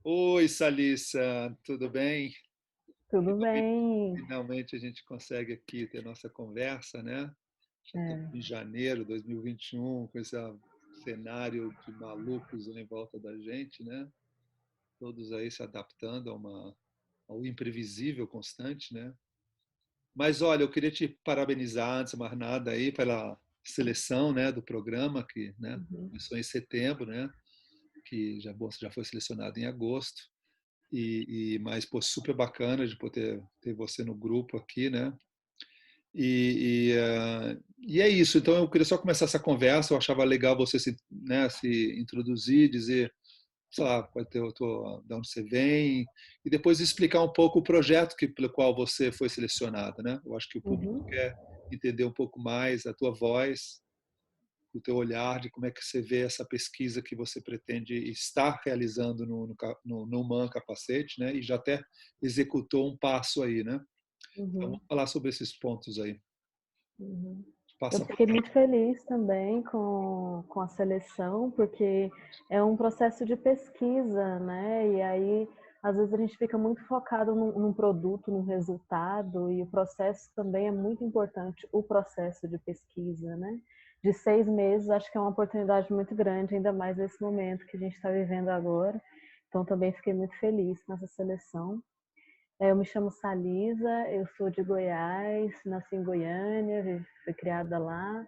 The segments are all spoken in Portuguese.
Oi, Salissa, tudo bem? Tudo Finalmente, bem. finalmente a gente consegue aqui ter nossa conversa, né? Já estamos É. em janeiro de 2021, com esse cenário de malucos em volta da gente, né? Todos aí se adaptando ao imprevisível constante, né? Mas olha, eu queria te parabenizar antes de mais nada aí pela seleção, né, do programa que, né, Uhum, começou em setembro, né? Que já foi selecionado em agosto. Mas pô, super bacana de poder ter você no grupo aqui, né? E é isso. Então eu queria só começar essa conversa. Eu achava legal você se introduzir, dizer, sei lá, de onde você vem e depois explicar um pouco o projeto pelo qual você foi selecionado, né? Eu acho que o público uhum, quer entender um pouco mais a tua voz, o teu olhar, de como é que você vê essa pesquisa que você pretende estar realizando no Man Capacete, né? E já até executou um passo aí, né? Então uhum, vamos falar sobre esses pontos aí. uhum. Eu Passa. fiquei muito feliz também com a seleção, porque é um processo de pesquisa, né? E aí, às vezes, a gente fica muito focado num produto, num resultado, e o processo também é muito importante, o processo de pesquisa, né? De 6 meses, acho que é uma oportunidade muito grande, ainda mais nesse momento que a gente está vivendo agora. Então, também fiquei muito feliz com essa seleção. Eu me chamo Salisa, eu sou de Goiás, nasci em Goiânia, fui criada lá.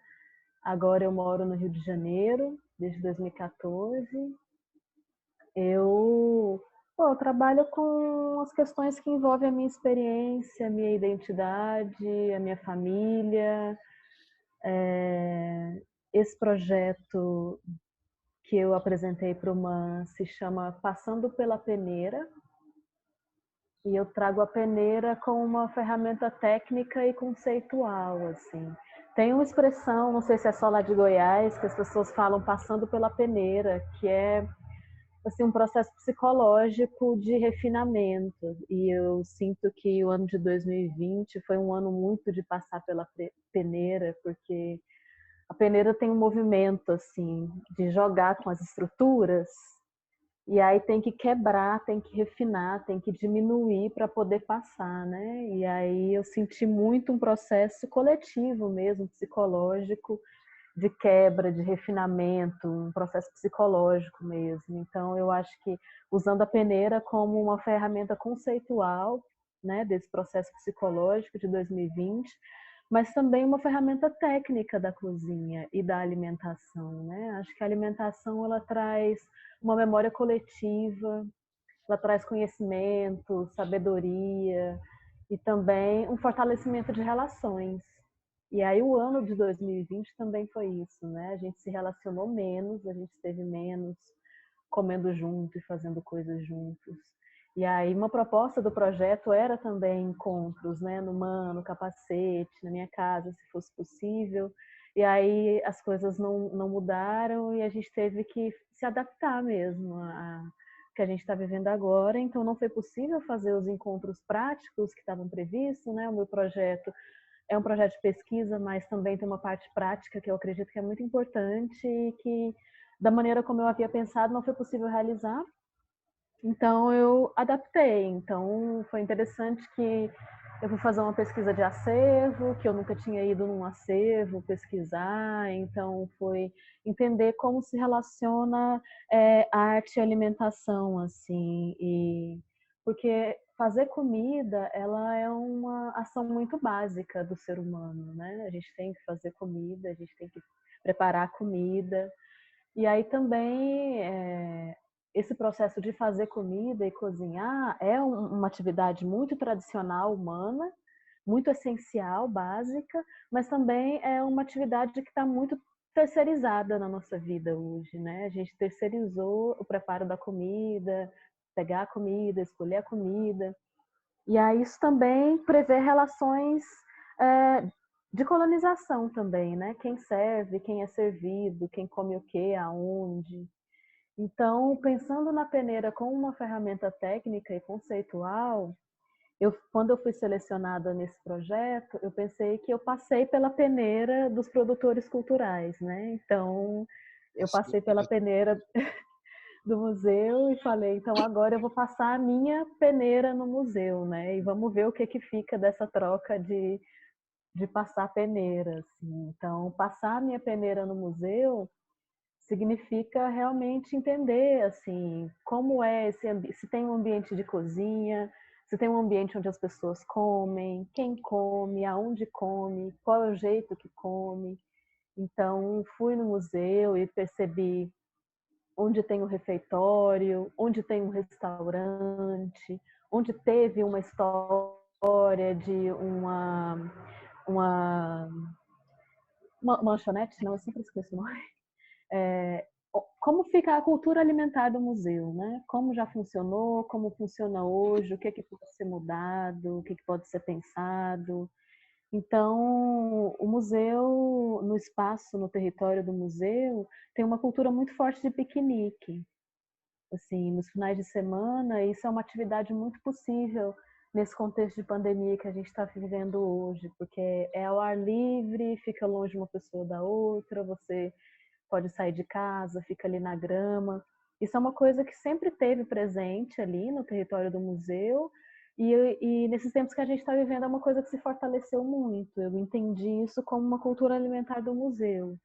Agora eu moro no Rio de Janeiro, desde 2014. Eu trabalho com as questões que envolvem a minha experiência, a minha identidade, a minha família. Esse projeto que eu apresentei para o MAN se chama Passando pela Peneira, e eu trago a peneira como uma ferramenta técnica e conceitual, assim. Tem uma expressão, não sei se é só lá de Goiás, que as pessoas falam passando pela peneira, que é assim um processo psicológico de refinamento. E eu sinto que o ano de 2020 foi um ano muito de passar pela peneira, porque a peneira tem um movimento assim de jogar com as estruturas e aí tem que quebrar, tem que refinar, tem que diminuir para poder passar, né? E aí eu senti muito um processo coletivo mesmo, psicológico, de quebra, de refinamento, um processo psicológico mesmo. Então eu acho que usando a peneira como uma ferramenta conceitual, né, desse processo psicológico de 2020, mas também uma ferramenta técnica da cozinha e da alimentação, né? Acho que a alimentação ela traz uma memória coletiva, ela traz conhecimento, sabedoria e também um fortalecimento de relações. E aí o ano de 2020 também foi isso, né? A gente se relacionou menos, a gente esteve menos comendo junto e fazendo coisas juntos. E aí uma proposta do projeto era também encontros, né, no Man, no Capacete, na minha casa, se fosse possível. E aí as coisas não mudaram e a gente teve que se adaptar mesmo a que a gente está vivendo agora. Então não foi possível fazer os encontros práticos que estavam previstos, né? O meu projeto é um projeto de pesquisa, mas também tem uma parte prática que eu acredito que é muito importante e que, da maneira como eu havia pensado, não foi possível realizar. Então, eu adaptei. Então, foi interessante que eu fui fazer uma pesquisa de acervo, que eu nunca tinha ido num acervo pesquisar. Então, foi entender como se relaciona arte e alimentação, assim. Porque fazer comida, ela é uma ação muito básica do ser humano, né? A gente tem que fazer comida, a gente tem que preparar comida. E aí também esse processo de fazer comida e cozinhar é uma atividade muito tradicional humana, muito essencial, básica, mas também é uma atividade que está muito terceirizada na nossa vida hoje, né? A gente terceirizou o preparo da comida, pegar a comida, escolher a comida, e aí isso também prevê relações é, de colonização também, né? Quem serve, quem é servido, quem come o que, aonde. Então, pensando na peneira como uma ferramenta técnica e conceitual, quando eu fui selecionada nesse projeto, eu pensei que eu passei pela peneira dos produtores culturais, né? Então, eu passei pela peneira do museu e falei, então agora eu vou passar a minha peneira no museu, né? E vamos ver o que que fica dessa troca de passar peneira, assim. Então, passar a minha peneira no museu significa realmente entender, assim, como é esse ambiente, se tem um ambiente de cozinha, se tem um ambiente onde as pessoas comem, quem come, aonde come, qual é o jeito que come. Então, fui no museu e percebi onde tem um refeitório, onde tem um restaurante, onde teve uma história de uma, uma lanchonete, não, eu sempre esqueço o nome. É, como fica a cultura alimentar do museu, né? Como já funcionou, como funciona hoje, o que é que pode ser mudado, o que é que pode ser pensado. Então, o museu, no espaço, no território do museu, tem uma cultura muito forte de piquenique. Assim, nos finais de semana, isso é uma atividade muito possível nesse contexto de pandemia que a gente está vivendo hoje, porque é ao ar livre, fica longe uma pessoa da outra, você pode sair de casa, fica ali na grama. Isso é uma coisa que sempre teve presente ali no território do museu, e nesses tempos que a gente está vivendo é uma coisa que se fortaleceu muito. Eu entendi isso como uma cultura alimentar do museu,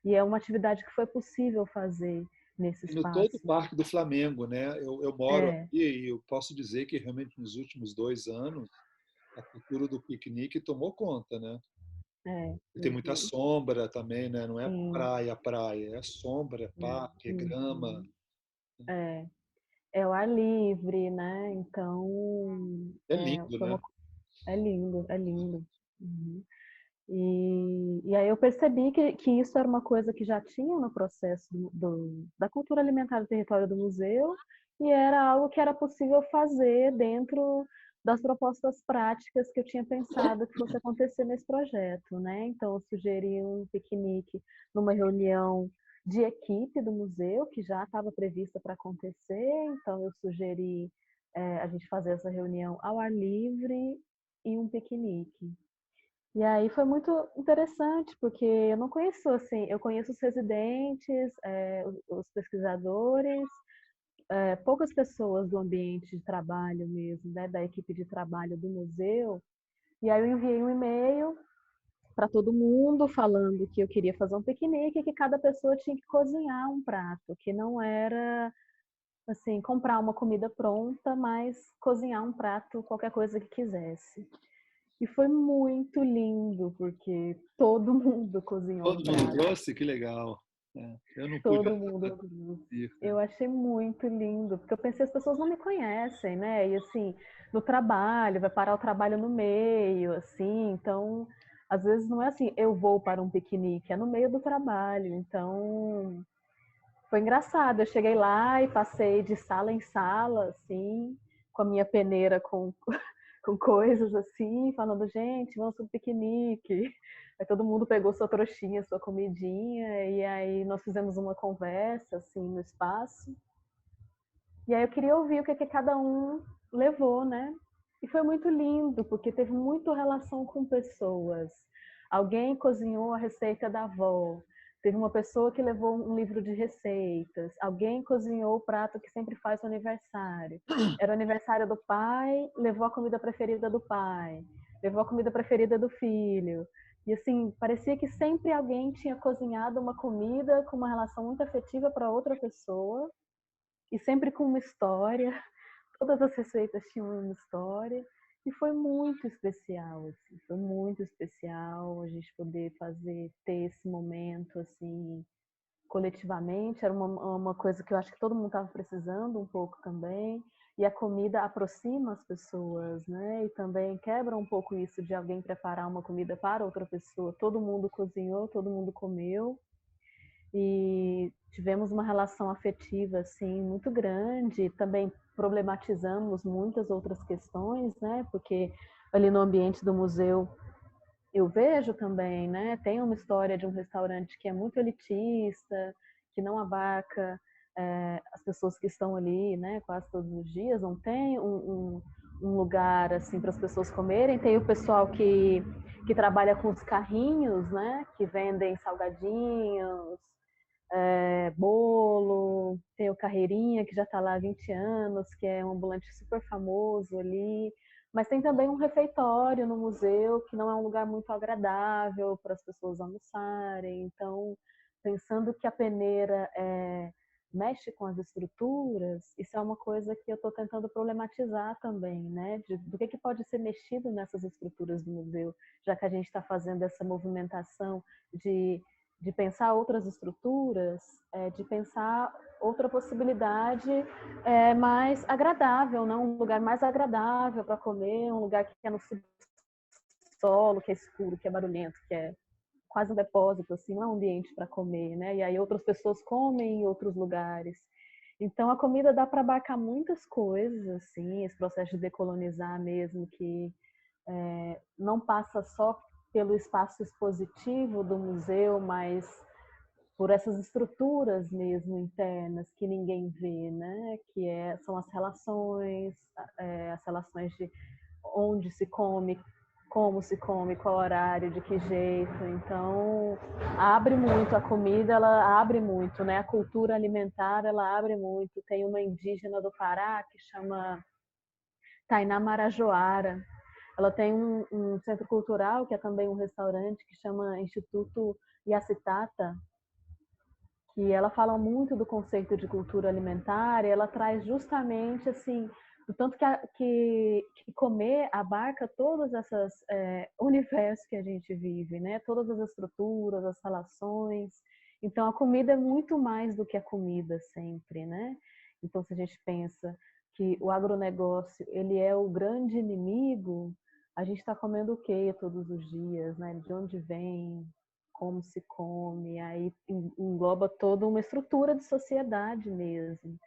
e é uma atividade que foi possível fazer nesse E no todo o espaço. Parque do Flamengo, né? Eu moro É, aqui e eu posso dizer que realmente nos últimos 2 anos a cultura do piquenique tomou conta, né? é, E tem muita sombra também, né? Não é sim, praia, praia, é sombra, é parque, é grama. uhum, é, é o ar livre, né? Então, É lindo, foi né? uma, é lindo, é lindo. Uhum. E aí eu percebi que isso era uma coisa que já tinha no processo da cultura alimentar do território do museu e era algo que era possível fazer dentro das propostas práticas que eu tinha pensado que fosse acontecer nesse projeto, né? Então eu sugeri um piquenique numa reunião de equipe do museu que já estava prevista para acontecer, então eu sugeri a gente fazer essa reunião ao ar livre e um piquenique. E aí foi muito interessante, porque eu não conheço, assim, eu conheço os residentes, os pesquisadores, poucas pessoas do ambiente de trabalho mesmo, né, da equipe de trabalho do museu. E aí eu enviei um e-mail para todo mundo falando que eu queria fazer um piquenique e que cada pessoa tinha que cozinhar um prato, que não era assim, comprar uma comida pronta, mas cozinhar um prato, qualquer coisa que quisesse. E foi muito lindo, porque todo mundo cozinhou um Todo mundo prato, trouxe? Que legal. É, eu não pude todo mundo ir, eu achei muito lindo, porque eu pensei, as pessoas não me conhecem, né? E assim, no trabalho, vai parar o trabalho no meio, assim, então, às vezes não é assim, eu vou para um piquenique, é no meio do trabalho, então foi engraçado, eu cheguei lá e passei de sala em sala, assim, com a minha peneira com coisas assim, falando, gente, vamos para um piquenique. Aí todo mundo pegou sua trouxinha, sua comidinha, e aí nós fizemos uma conversa, assim, no espaço. E aí eu queria ouvir o que, que cada um levou, né? E foi muito lindo, porque teve muito relação com pessoas. Alguém cozinhou a receita da avó, teve uma pessoa que levou um livro de receitas, alguém cozinhou o prato que sempre faz no aniversário. Era o aniversário do pai, levou a comida preferida do pai, levou a comida preferida do filho. E assim, parecia que sempre alguém tinha cozinhado uma comida com uma relação muito afetiva para outra pessoa e sempre com uma história. Todas as receitas tinham uma história e foi muito especial, assim, foi muito especial a gente poder ter esse momento assim coletivamente. Era uma coisa que eu acho que todo mundo estava precisando um pouco também. E a comida aproxima as pessoas, né? E também quebra um pouco isso de alguém preparar uma comida para outra pessoa. Todo mundo cozinhou, todo mundo comeu e tivemos uma relação afetiva assim muito grande. Também problematizamos muitas outras questões, né? Porque ali no ambiente do museu eu vejo também, né? Tem uma história de um restaurante que é muito elitista, que não abarca as pessoas que estão ali, né? Quase todos os dias. Não tem um lugar assim para as pessoas comerem. Tem o pessoal que trabalha com os carrinhos, né? Que vendem salgadinhos, bolo, tem o Carreirinha, que já está lá há 20 anos, que é um ambulante super famoso ali, mas tem também um refeitório no museu, que não é um lugar muito agradável para as pessoas almoçarem. Então, pensando que a peneira mexe com as estruturas, isso é uma coisa que eu estou tentando problematizar também, né? Do que pode ser mexido nessas estruturas do museu, já que a gente está fazendo essa movimentação de pensar outras estruturas, de pensar outra possibilidade mais agradável, não? Um lugar mais agradável para comer, um lugar que é no subsolo, que é escuro, que é barulhento, que é quase um depósito, assim, não é um ambiente para comer, né? E aí outras pessoas comem em outros lugares. Então a comida dá para abarcar muitas coisas, assim, esse processo de decolonizar mesmo, que não passa só pelo espaço expositivo do museu, mas por essas estruturas mesmo internas que ninguém vê, né? Que são as relações de onde se come, como se come, qual horário, de que jeito. Então, abre muito a comida, ela abre muito, né? A cultura alimentar, ela abre muito. Tem uma indígena do Pará que chama Tainá Marajoara. Ela tem um centro cultural, que é também um restaurante, que chama Instituto Yacitata, que ela fala muito do conceito de cultura alimentar, e ela traz justamente assim o tanto que comer abarca todas essas universos que a gente vive, né? Todas as estruturas, as relações. Então a comida é muito mais do que a comida sempre, né? Então se a gente pensa que o agronegócio ele é o grande inimigo, a gente está comendo o quê todos os dias, né? De onde vem? Como se come, aí engloba toda uma estrutura de sociedade mesmo.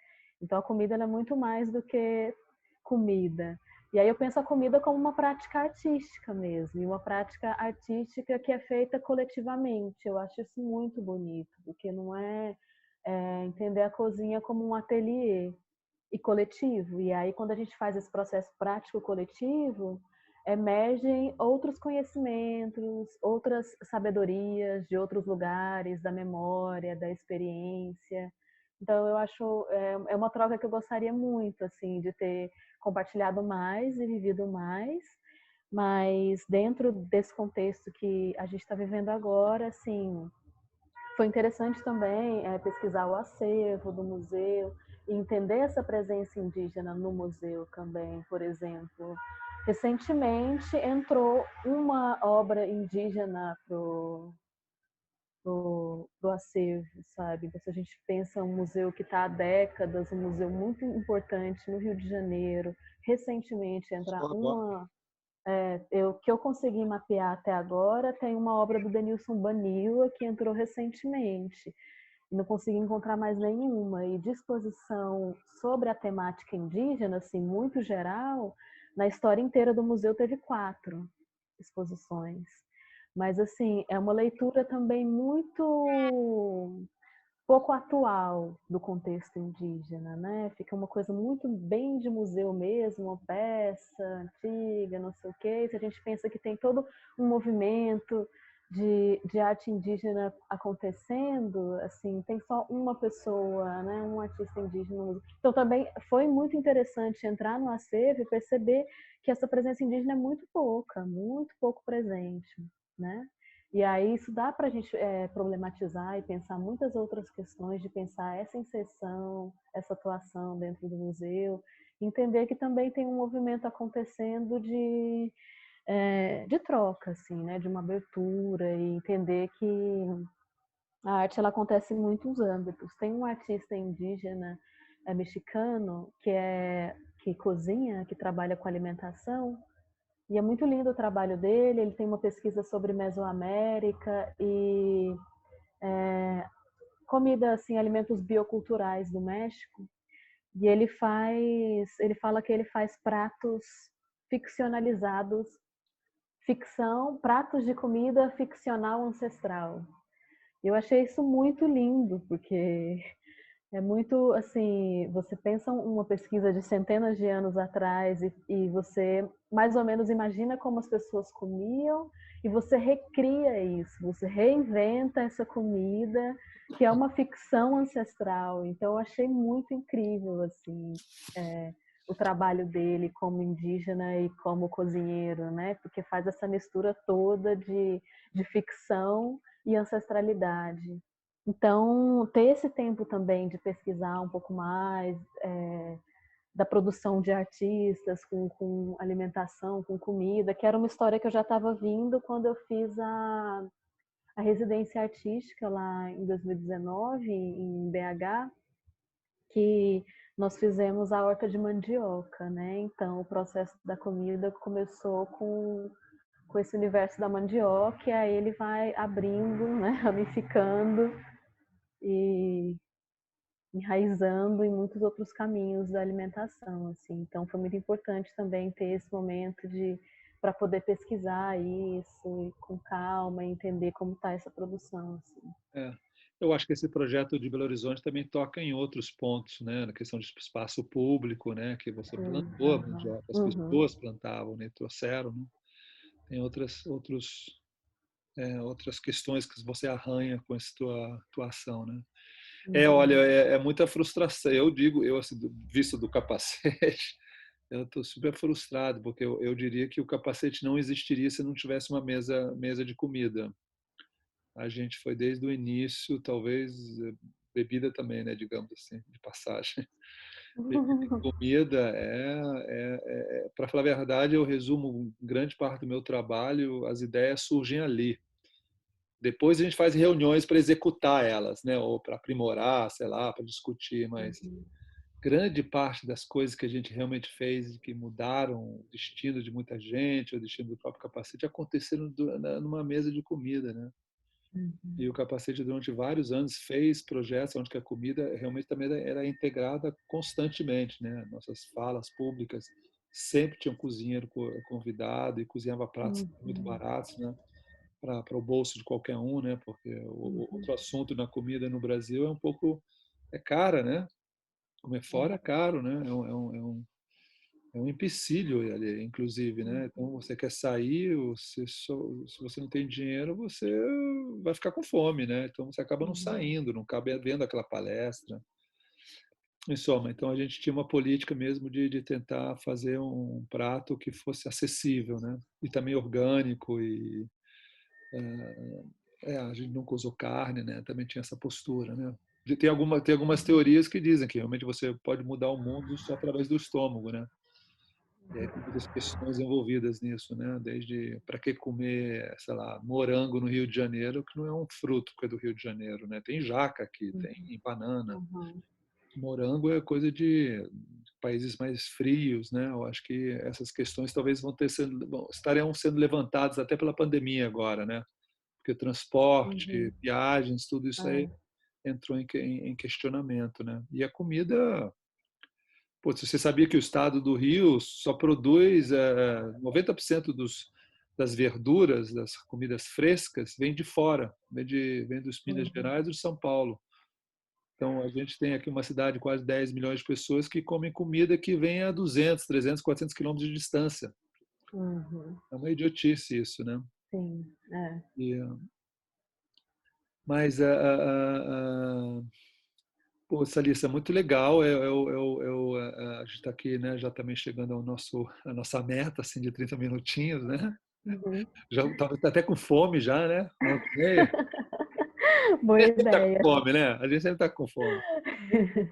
Então a comida é muito mais do que comida. E aí eu penso a comida como uma prática artística mesmo, e uma prática artística que é feita coletivamente. Eu acho isso muito bonito, porque não entender a cozinha como um ateliê e coletivo. E aí quando a gente faz esse processo prático coletivo, emergem outros conhecimentos, outras sabedorias de outros lugares, da memória, da experiência. Então eu acho uma troca que eu gostaria muito assim de ter compartilhado mais e vivido mais, mas dentro desse contexto que a gente está vivendo agora, assim, foi interessante também pesquisar o acervo do museu e entender essa presença indígena no museu também, por exemplo. Recentemente entrou uma obra indígena pro acervo, sabe? Então, se a gente pensa um museu que está há décadas, um museu muito importante no Rio de Janeiro, recentemente entrar que eu consegui mapear até agora, tem uma obra do Denilson Baniwa que entrou recentemente. Não consegui encontrar mais nenhuma. E de exposição sobre a temática indígena, assim, muito geral, na história inteira do museu teve 4 exposições. Mas, assim, é uma leitura também muito pouco atual do contexto indígena, né? Fica uma coisa muito bem de museu mesmo, uma peça antiga, não sei o quê. Se a gente pensa que tem todo um movimento de arte indígena acontecendo, assim, tem só uma pessoa, né? Um artista indígena. Então também foi muito interessante entrar no acervo e perceber que essa presença indígena é muito pouco presente, né? E aí isso dá para a gente problematizar e pensar muitas outras questões, de pensar essa inserção, essa atuação dentro do museu, entender que também tem um movimento acontecendo de troca, assim, né, de uma abertura, e entender que a arte ela acontece em muitos âmbitos. Tem um artista indígena mexicano que cozinha, que trabalha com alimentação, e é muito lindo o trabalho dele. Ele tem uma pesquisa sobre Mesoamérica e comida, assim, alimentos bioculturais do México. E ele fala que ele faz pratos ficcionalizados, pratos de comida ficcional ancestral. Eu achei isso muito lindo, porque É muito assim, você pensa uma pesquisa de centenas de anos atrás e você mais ou menos imagina como as pessoas comiam e você recria isso, você reinventa essa comida, que é uma ficção ancestral. Então eu achei muito incrível assim, o trabalho dele como indígena e como cozinheiro, né? Porque faz essa mistura toda de ficção e ancestralidade. Então, ter esse tempo também de pesquisar um pouco mais da produção de artistas com alimentação, com comida, que era uma história que eu já estava vindo quando eu fiz a residência artística lá em 2019, em BH, que nós fizemos a horta de mandioca, né? Então, o processo da comida começou com esse universo da mandioca, e aí ele vai abrindo, né? Ramificando e enraizando em muitos outros caminhos da alimentação, assim. Então foi muito importante também ter esse momento de para poder pesquisar isso com calma, e entender como está essa produção, assim. É. Eu acho que esse projeto de Belo Horizonte também toca em outros pontos, né? Na questão de espaço público, né? Que você plantou a mandioca, as Uhum, pessoas plantavam, né? Trouxeram, né? Tem outras questões que você arranha com essa tua ação, né? Olha, uhum, é muita frustração. Eu digo, eu assim, visto do capacete, eu estou super frustrado, porque eu diria que o capacete não existiria se não tivesse uma mesa de comida. A gente foi desde o início, talvez bebida também, né, digamos assim, de passagem. Bebida e uhum. comida para falar a verdade, eu resumo grande parte do meu trabalho, as ideias surgem ali. Depois a gente faz reuniões para executar elas, né, ou para aprimorar, sei lá, para discutir, mas grande parte das coisas que a gente realmente fez e que mudaram o destino de muita gente, o destino do próprio capacete, aconteceram numa mesa de comida, né? E o capacete durante vários anos fez projetos onde que a comida realmente também era integrada constantemente, né? Nossas falas públicas sempre tinham cozinheiro convidado e cozinhava pratos muito Uhum, baratos, né? Para o bolso de qualquer um, né? Porque o uhum, outro assunto na comida no Brasil é um pouco cara, né? Comer fora é caro, né? É um empecilho ali, inclusive, né? Então você quer sair, se você não tem dinheiro, você vai ficar com fome, né? Então você acaba não uhum, saindo, não acaba vendo aquela palestra. Em soma, então a gente tinha uma política mesmo de tentar fazer um prato que fosse acessível, né? E também orgânico e a gente nunca usou carne, né? Também tinha essa postura, né? Tem algumas teorias que dizem que realmente você pode mudar o mundo só através do estômago, né? E aí tem muitas questões envolvidas nisso, né? Desde para que comer, sei lá, morango no Rio de Janeiro, que não é um fruto que é do Rio de Janeiro, né? Tem jaca aqui, tem banana. uhum, Morango é coisa de países mais frios, né? Eu acho que essas questões talvez estariam sendo levantadas até pela pandemia agora, né? Porque o transporte, uhum. viagens, tudo isso aí É. entrou em questionamento, né? E a comida, pô, você sabia que o estado do Rio só produz 90% das verduras, das comidas frescas, vem de fora, vem dos Minas Uhum, Gerais e de São Paulo. Então, a gente tem aqui uma cidade de quase 10 milhões de pessoas que comem comida que vem a 200, 300, 400 quilômetros de distância. uhum. É uma idiotice isso, né? Sim, é. E, mas, pô, Salissa, muito legal. A gente está aqui, né, já também chegando à nossa meta assim, de 30 minutinhos, né? Uhum. Já estava até com fome já, né? 11h30. A Boa gente sempre está com ideia. fome, né? A gente sempre está com fome.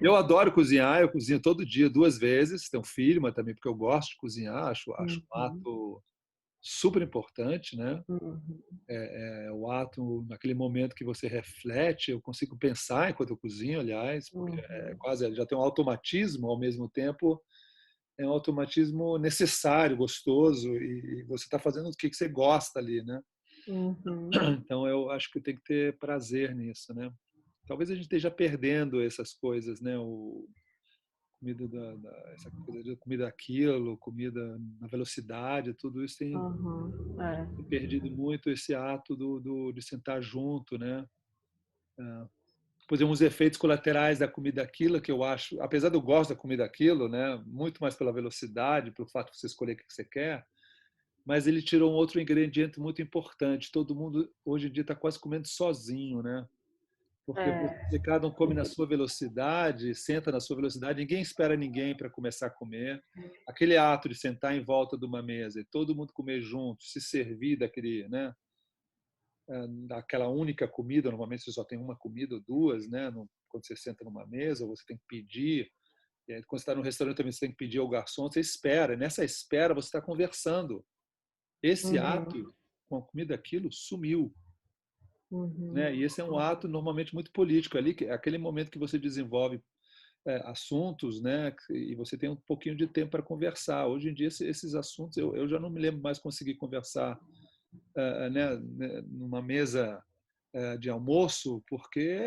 Eu adoro cozinhar, eu cozinho todo dia, 2 vezes. Tenho filho, mas também porque eu gosto de cozinhar, acho um Uhum, ato super importante, né? uhum, O ato, naquele momento que você reflete, eu consigo pensar enquanto eu cozinho, aliás, porque uhum, já tem um automatismo, ao mesmo tempo, é um automatismo necessário, gostoso, e você está fazendo o que você gosta ali, né? uhum. Então, eu acho que tem que ter prazer nisso, né? Talvez a gente esteja perdendo essas coisas, né? Essa coisa de comida aquilo, comida na velocidade, tudo isso tem Aham, é. perdido muito esse ato de sentar junto, né? por exemplo, os efeitos colaterais da comida aquilo, que eu acho, apesar de eu gosto da comida aquilo, né, muito mais pela velocidade, pelo fato de você escolher o que você quer, mas ele tirou um outro ingrediente muito importante. Todo mundo hoje em dia está quase comendo sozinho, né? Porque É, você, cada um come na sua velocidade, senta na sua velocidade, ninguém espera ninguém para começar a comer. Aquele ato de sentar em volta de uma mesa e todo mundo comer junto, se servir daquele, né, daquela única comida, normalmente você só tem uma comida ou duas, né, quando você senta numa mesa, ou você tem que pedir. E aí, quando você está no restaurante também você tem que pedir ao garçom, você espera. Nessa espera você está conversando. Esse uhum, ato com a comida aquilo sumiu, uhum, né? E esse é um ato normalmente muito político ali, que é aquele momento que você desenvolve assuntos, né? E você tem um pouquinho de tempo para conversar. Hoje em dia esses assuntos eu já não me lembro mais conseguir conversar, né? Numa mesa de almoço, porque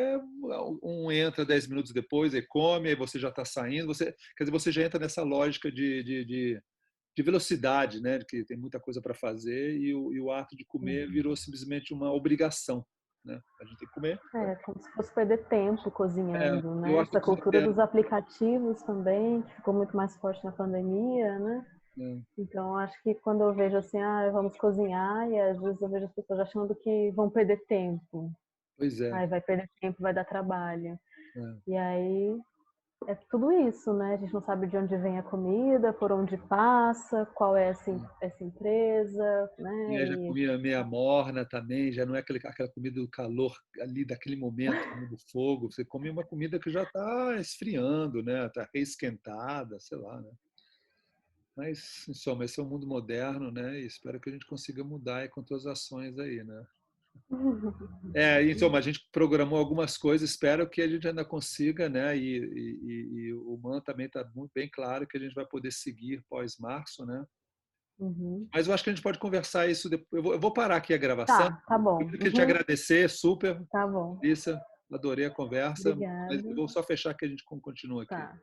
um entra 10 minutos depois e come, aí você já está saindo, você, quer dizer, você já entra nessa lógica de velocidade, né? Que tem muita coisa para fazer e o ato de comer uhum. virou simplesmente uma obrigação, né? A gente tem que comer. É, como se fosse perder tempo É, cozinhando, eu né? acho Essa que cultura dos aplicativos também, que ficou muito mais forte na pandemia, né? é, Então, acho que quando eu vejo assim, ah, vamos cozinhar, e às vezes eu vejo as pessoas achando que vão perder tempo. pois é, Aí vai perder tempo, vai dar trabalho. é. E aí é tudo isso, né? A gente não sabe de onde vem a comida, por onde passa, qual é essa empresa, E né? aí já comia meia morna também, já não é aquela comida do calor ali daquele momento, né, do fogo. Você come uma comida que já está esfriando, né? Está reesquentada, sei lá, né? Mas, em soma, esse é o mundo moderno, né? E espero que a gente consiga mudar aí com todas as ações aí, né? Então, a gente programou algumas coisas, espero que a gente ainda consiga, né? E o Man também está muito bem claro que a gente vai poder seguir pós-março, né? Uhum. Mas eu acho que a gente pode conversar isso depois. Eu vou parar aqui a gravação. Tá Eu bom. queria te Uhum. agradecer, super, Tá bom. Larissa, adorei a conversa, mas eu Obrigada. vou só fechar que a gente continua aqui. Tá.